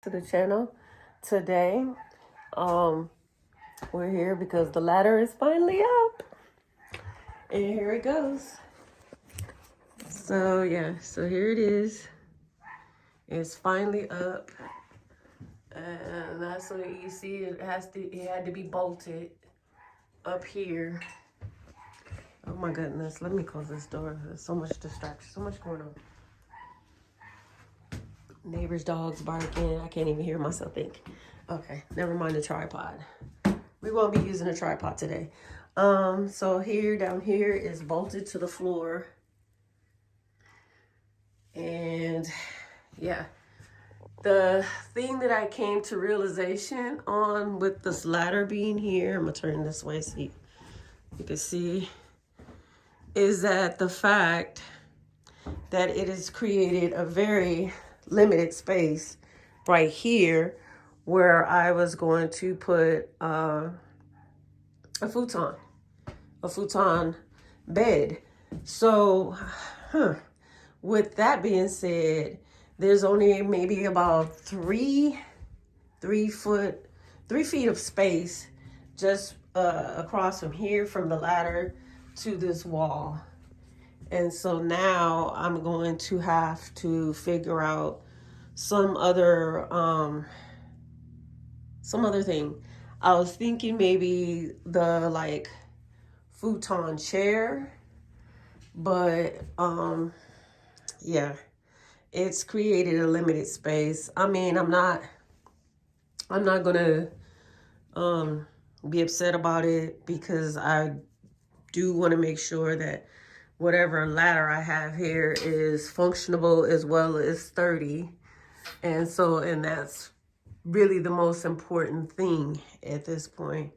To the channel today. We're here because the ladder is finally up, and here it goes. So yeah, so here it is. It's finally up, and that's what you see. It had to be bolted up here. Oh my goodness, let me close this door. There's so much distraction, so much going on. Neighbors' dogs barking. I can't even hear myself think. Okay, never mind the tripod. We won't be using a tripod today. So down here is bolted to the floor. And yeah, the thing that I came to realization on with this ladder being here, I'm gonna turn this way so you can see, is that the fact that it has created a very limited space right here where I was going to put a futon bed. So, with that being said, there's only maybe about 3 feet of space just across from here, from the ladder to this wall. And so now I'm going to have to figure out some other thing. I was thinking maybe the futon chair, but yeah, it's created a limited space. I mean, I'm not gonna be upset about it, because I do want to make sure that whatever ladder I have here is functional as well as sturdy. And that's really the most important thing at this point,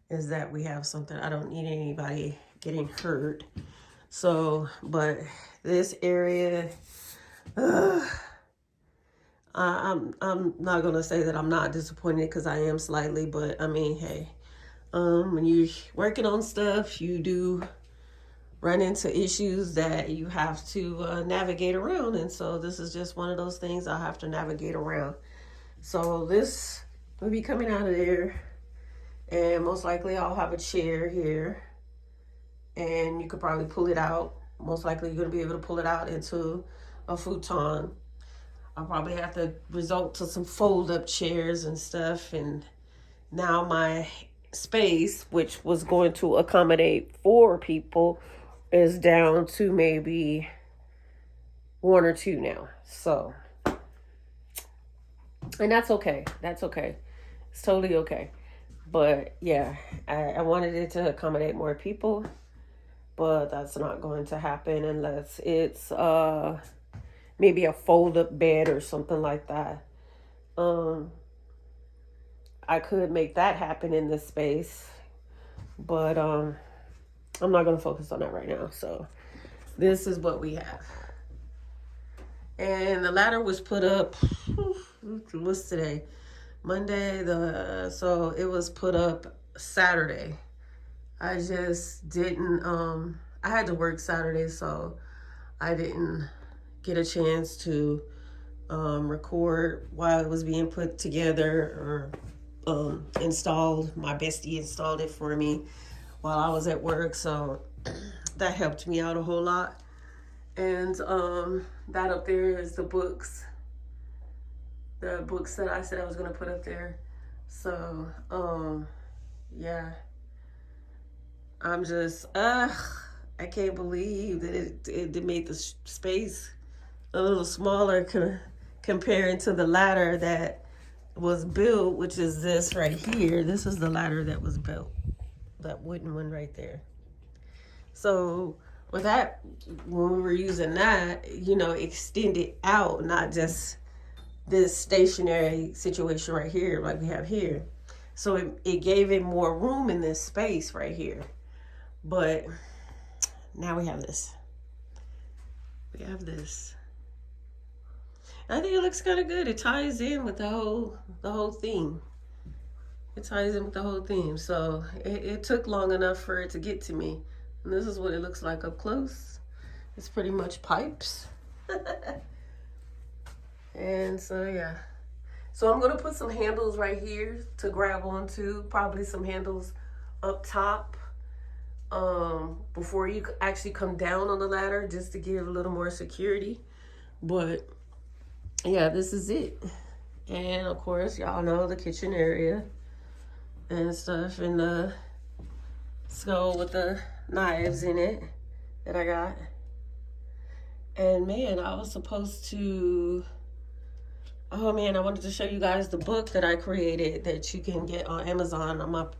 is that we have something. I don't need anybody getting hurt. So, but this area, I'm not gonna say that I'm not disappointed, because I am slightly, but I mean, hey, when you're working on stuff, you do run into issues that you have to navigate around. And so this is just one of those things I'll have to navigate around. So this will be coming out of there, and most likely I'll have a chair here, and you could probably pull it out. Most likely you're going to be able to pull it out into a futon. I'll probably have to resort to some fold-up chairs and stuff. And now my space, which was going to accommodate 4 people, is down to maybe 1 or 2 now. So, and that's okay. That's okay. It's totally okay. But yeah, I wanted it to accommodate more people, but that's not going to happen unless it's maybe a fold-up bed or something like that. I could make that happen in this space, but I'm not going to focus on that right now. So this is what we have. And the ladder was put up, what's today? Monday. So it was put up Saturday. I just didn't, I had to work Saturday, so I didn't get a chance to record while it was being put together or installed. My bestie installed it for me while I was at work, so that helped me out a whole lot. And that up there is the books that I said I was going to put up there. So yeah, I'm just I can't believe that it made the space a little smaller comparing to the ladder that was built, which is this right here. This is the ladder that was built, that wooden one right there. So with that, when we were using that, extended out, not just this stationary situation right here like we have here. So it gave it more room in this space right here. But now we have this. I think it looks kind of good. It ties in with the whole theme. So it took long enough for it to get to me. And this is what it looks like up close. It's pretty much pipes. And so yeah, So I'm going to put some handles right here to grab onto, probably some handles up top before you actually come down on the ladder, just to give a little more security. But yeah, this is it. And of course, y'all know the kitchen area and stuff, and the skull with the knives in it that I got. And man, I was supposed to, oh man, I wanted to show you guys the book that I created that you can get on Amazon. I'm gonna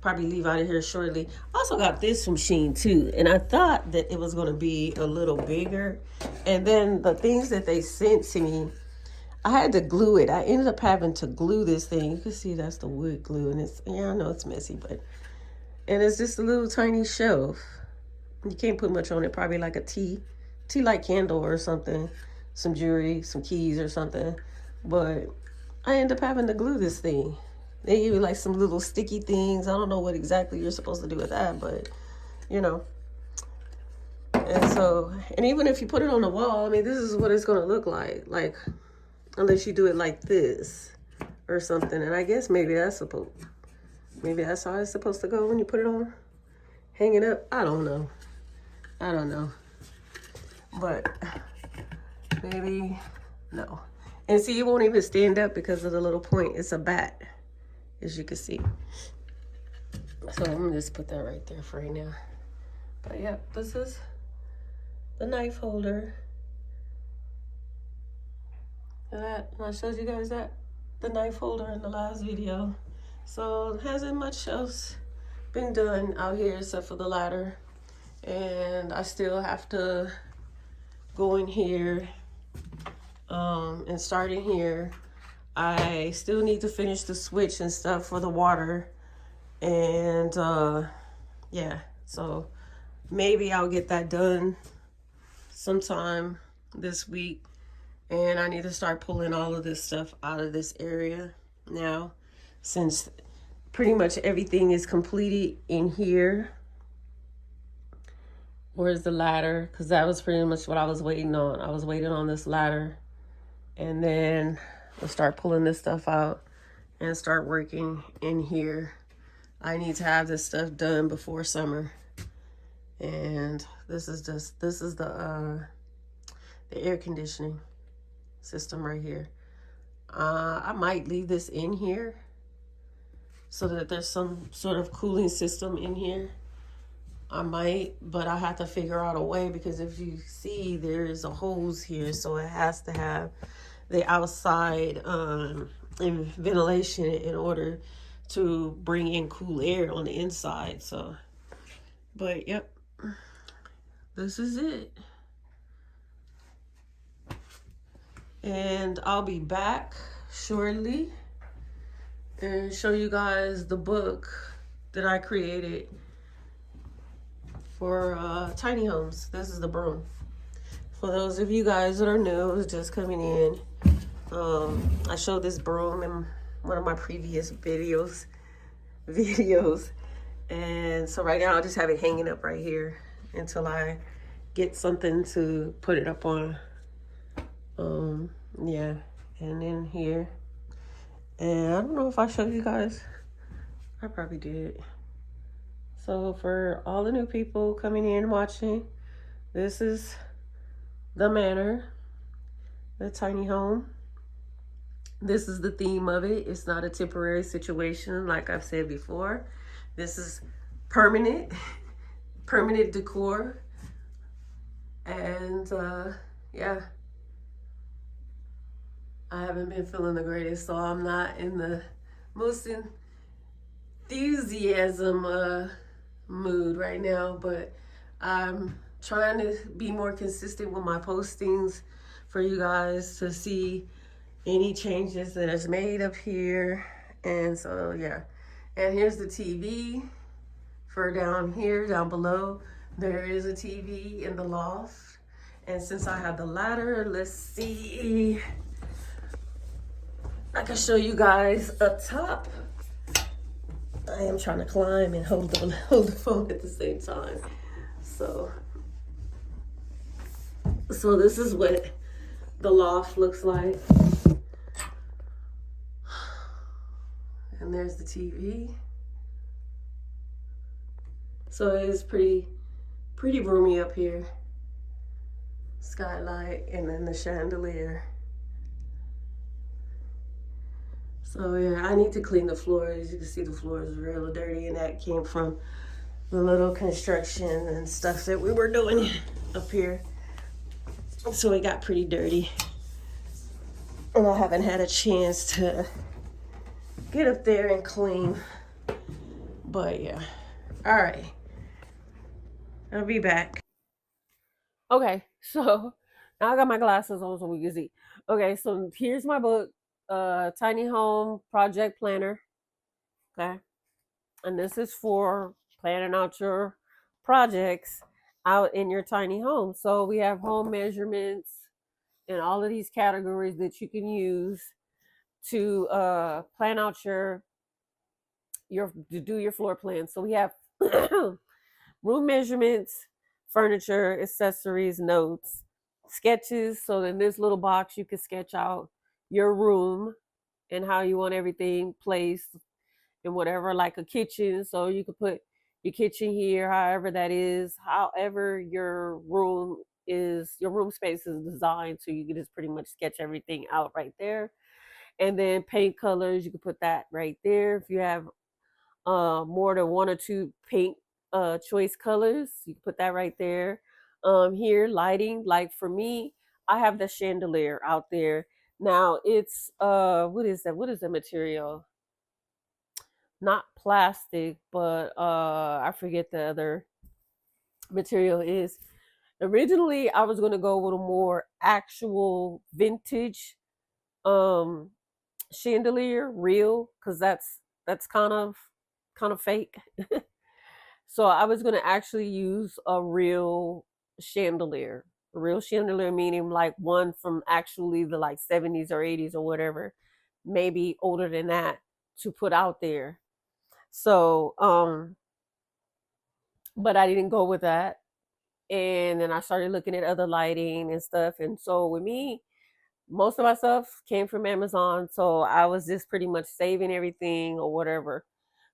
probably leave out of here shortly. I also got this from Shein too, and I thought that it was gonna be a little bigger. And then the things that they sent to me, I had to glue it. I ended up having to glue this thing. You can see that's the wood glue, and it's, yeah, I know it's messy, but, and it's just a little tiny shelf. You can't put much on it, probably like a tea light candle or something, some jewelry, some keys or something. But I end up having to glue this thing. They give you like some little sticky things. I don't know what exactly you're supposed to do with that, but you know. And so, and even if you put it on the wall, I mean, this is what it's gonna look like unless you do it like this or something. And I guess maybe that's how it's supposed to go when you put it on, hang it up. I don't know. But maybe, no. And see, it won't even stand up because of the little point. It's a bat, as you can see. So I'm gonna just put that right there for right now. But yeah, this is the knife holder. And I showed you guys the knife holder in the last video. So it hasn't much else been done out here except for the ladder. And I still have to go in here and start in here. I still need to finish the switch and stuff for the water. And yeah, so maybe I'll get that done sometime this week. And I need to start pulling all of this stuff out of this area now, since pretty much everything is completed in here. Where's the ladder? Because that was pretty much what I was waiting on. I was waiting on this ladder. And then we'll start pulling this stuff out and start working in here. I need to have this stuff done before summer. And this is the air conditioning system right here. I might leave this in here so that there's some sort of cooling system in here. I might, but I have to figure out a way, because if you see, there is a hose here, so it has to have the outside ventilation in order to bring in cool air on the inside. So, but yep, this is it. And I'll be back shortly and show you guys the book that I created for tiny homes. This is the broom. For those of you guys that are new, just coming in, I showed this broom in one of my previous videos, and so right now I just have it hanging up right here until I get something to put it up on. Yeah, and then here, and I don't know if I showed you guys. I probably did. So for all the new people coming in watching, this is the Manor, the tiny home. This is the theme of it. It's not a temporary situation, like I've said before. This is permanent decor. And yeah, I haven't been feeling the greatest, so I'm not in the most enthusiasm mood right now, but I'm trying to be more consistent with my postings for you guys to see any changes that is made up here. And so yeah, and here's the TV for down here. Down below there is a TV in the loft, and since I have the ladder, let's see, I can show you guys up top. I am trying to climb and hold the phone at the same time. So this is what the loft looks like. And there's the TV. So it is pretty roomy up here. Skylight and then the chandelier. So yeah, I need to clean the floors. You can see the floor is real dirty, and that came from the little construction and stuff that we were doing up here. So it got pretty dirty. And I haven't had a chance to get up there and clean. But yeah. All right. I'll be back. Okay, so now I got my glasses on so we can see. Okay, so here's my book, Tiny Home Project Planner. Okay. And this is for planning out your projects out in your tiny home. So we have home measurements and all of these categories that you can use to plan out your to do your floor plan. So we have room measurements, furniture, accessories, notes, sketches. So in this little box, you can sketch out your room and how you want everything placed and whatever, like a kitchen. So you could put your kitchen here, however that is, however your room space is designed. So you can just pretty much sketch everything out right there. And then paint colors, you can put that right there. If you have more than one or two paint choice colors, you can put that right there. Here, lighting, like for me, I have the chandelier out there. Now it's what is that? What is the material? Not plastic, but I forget the other material is. Originally, I was gonna go with a more actual vintage chandelier, real, because that's kind of fake. So I was gonna actually use a real chandelier. A real chandelier meaning like one from actually the like 70s or 80s or whatever, maybe older than that, to put out there. So but I didn't go with that. And then I started looking at other lighting and stuff. And so with me, most of my stuff came from Amazon. So I was just pretty much saving everything or whatever.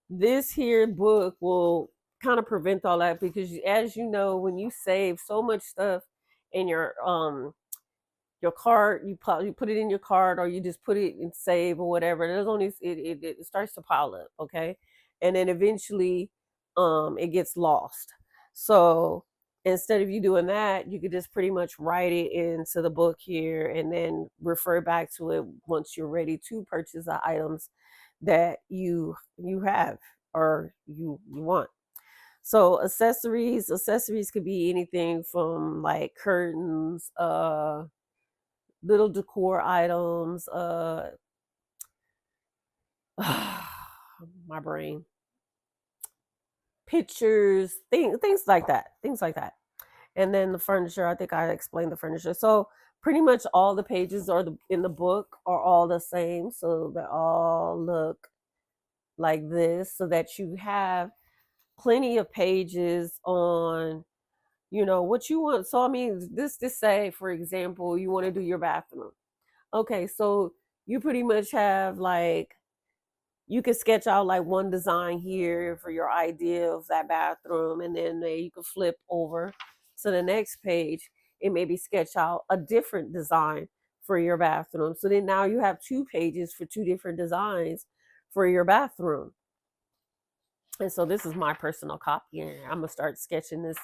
This here book will kind of prevent all that because as you know, when you save so much stuff in your cart, you put it in your cart or you just put it in save or whatever. There's only it starts to pile up, okay, and then eventually it gets lost. So instead of you doing that, you could just pretty much write it into the book here and then refer back to it once you're ready to purchase the items that you have or you want. So accessories could be anything from like curtains, little decor items, my brain, pictures, things like that. And then the furniture, I think I explained the furniture. So pretty much all the pages in the book are all the same. So they all look like this so that you have plenty of pages on what you want. So I mean, this to say, for example, you want to do your bathroom. Okay, so you pretty much have like you can sketch out like one design here for your idea of that bathroom, and then you can flip over to the next page and maybe sketch out a different design for your bathroom. So then now you have 2 pages for 2 different designs for your bathroom. And so this is my personal copy, and I'm gonna start sketching this,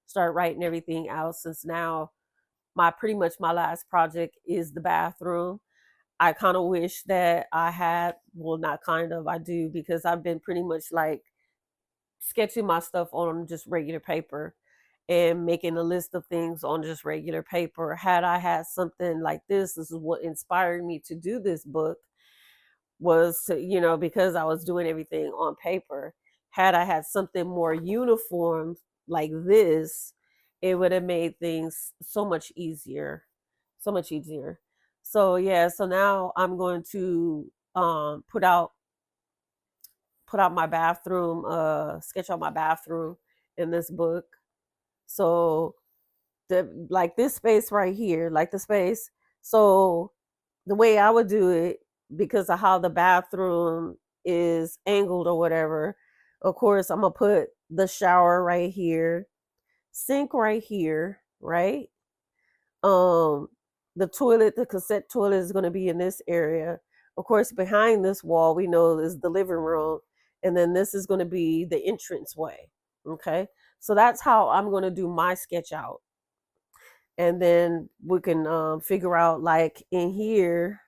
start writing everything out, since now pretty much my last project is the bathroom. I kind of wish that I had, well, not kind of, I do, because I've been pretty much like sketching my stuff on just regular paper and making a list of things on just regular paper. Had I had something like this is what inspired me to do this book, was to, because I was doing everything on paper. Had I had something more uniform like this, it would have made things so much easier. So much easier. So yeah, so now I'm going to put out my bathroom, sketch out my bathroom in this book. So like this space right here, like the space. So the way I would do it, because of how the bathroom is angled or whatever. Of course, I'm gonna put the shower right here, sink right here, right? Um, the toilet, the cassette toilet is gonna be in this area. Of course, behind this wall, we know is the living room, and then this is gonna be the entrance way. Okay, so that's how I'm gonna do my sketch out, and then we can figure out like in here.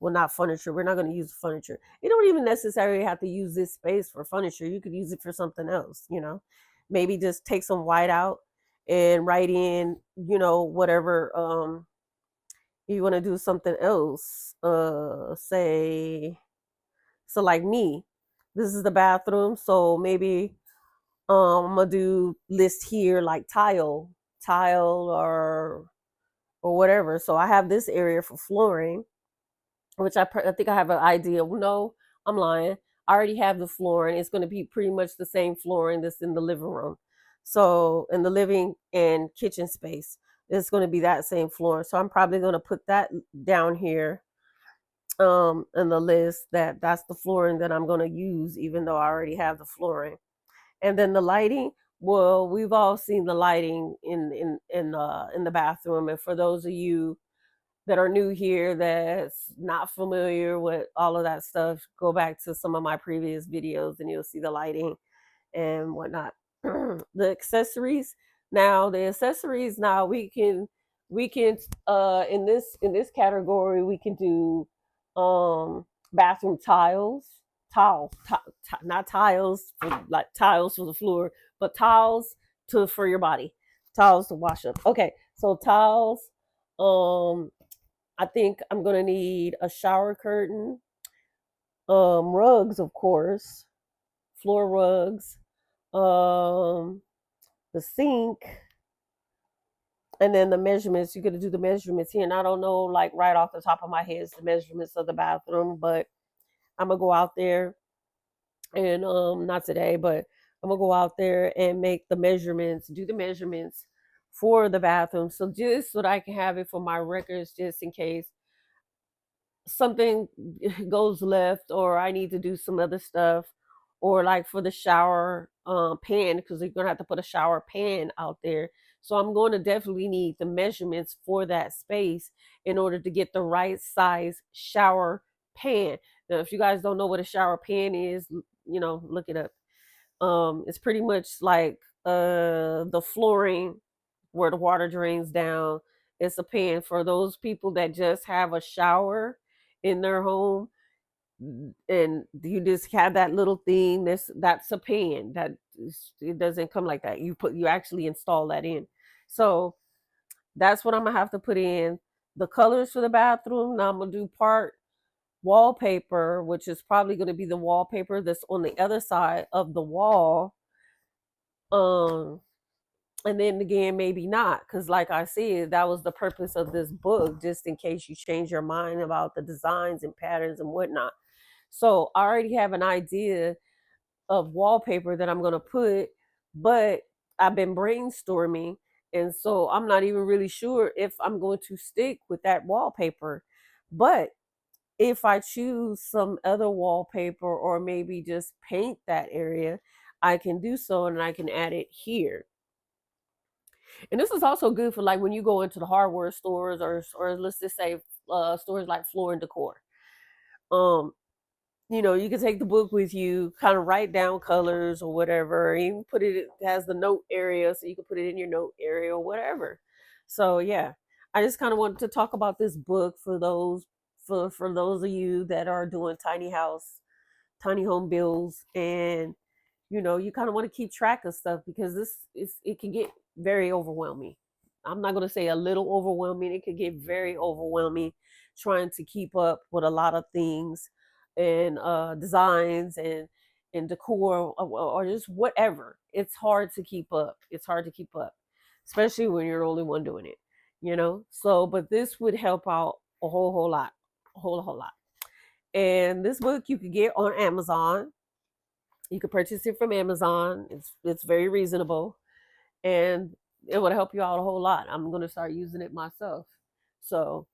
Well, not furniture. We're not going to use furniture. You don't even necessarily have to use this space for furniture. You could use it for something else, you know. Maybe just take some white out and write in, you know, whatever you want to do something else. Say so like me. This is the bathroom, so maybe I'm gonna do list here like tile or whatever. So I have this area for flooring, which I think I have an idea. No, I'm lying. I already have the flooring. It's going to be pretty much the same flooring that's in the living room. So in the living and kitchen space, it's going to be that same flooring. So I'm probably going to put that down here in the list, that's the flooring that I'm going to use, even though I already have the flooring. And then the lighting, well, we've all seen the lighting in the bathroom. And for those of you that are new here, that's not familiar with all of that stuff, go back to some of my previous videos and you'll see the lighting and whatnot. The accessories. Now the accessories, now we can in this category we can do bathroom tiles, not tiles for, like tiles for the floor, but tiles to for your body, tiles to wash up. Okay, so tiles. I think I'm gonna need a shower curtain, rugs, of course, floor rugs, the sink, and then the measurements. You're gonna do the measurements here, and I don't know, like right off the top of my head, the measurements of the bathroom, but I'm gonna go out there and not today, but I'm gonna go out there and make the measurements, do the measurements for the bathroom, so just so that I can have it for my records, just in case something goes left or I need to do some other stuff, or like for the shower pan, because you're gonna have to put a shower pan out there. So I'm going to definitely need the measurements for that space in order to get the right size shower pan. Now, if you guys don't know what a shower pan is, you know, look it up. It's pretty much like the flooring where the water drains down. It's a pan for those people that just have a shower in their home, and you just have that little thing. That's a pan. It doesn't come like that. You actually install that in. So that's what I'm gonna have to put in. The colors for the bathroom. Now I'm gonna do part wallpaper, which is probably gonna be the wallpaper that's on the other side of the wall. Um and then again, maybe not, because like I said, that was the purpose of this book, just in case you change your mind about the designs and patterns and whatnot. So I already have an idea of wallpaper that I'm going to put, but I've been brainstorming, and so I'm not even really sure if I'm going to stick with that wallpaper. But if I choose some other wallpaper or maybe just paint that area, I can do so, and I can add it here. And this is also good for like when you go into the hardware stores, or let's just say stores like Floor and Decor. Um, you know, you can take the book with you, kind of write down colors or whatever. Even put it has the note area, so you can put it in your note area or whatever. So yeah, I just kind of wanted to talk about this book for those for those of you that are doing tiny home builds, and you know, you kind of want to keep track of stuff, because it can get very overwhelming. I'm not going to say a little overwhelming. It could get very overwhelming trying to keep up with a lot of things and designs and decor, or just whatever. It's hard to keep up. It's hard to keep up, especially when you're the only one doing it, you know? So, but this would help out a whole lot, whole lot. And this book you could get on Amazon. You can purchase it from Amazon. It's very reasonable, and it would help you out a whole lot. I'm going to start using it myself. So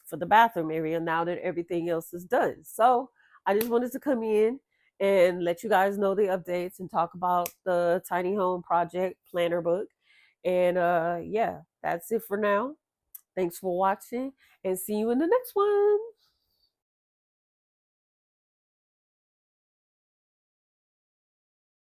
for the bathroom area, now that everything else is done. So I just wanted to come in and let you guys know the updates and talk about the tiny home project planner book. And yeah, that's it for now. Thanks for watching, and see you in the next one.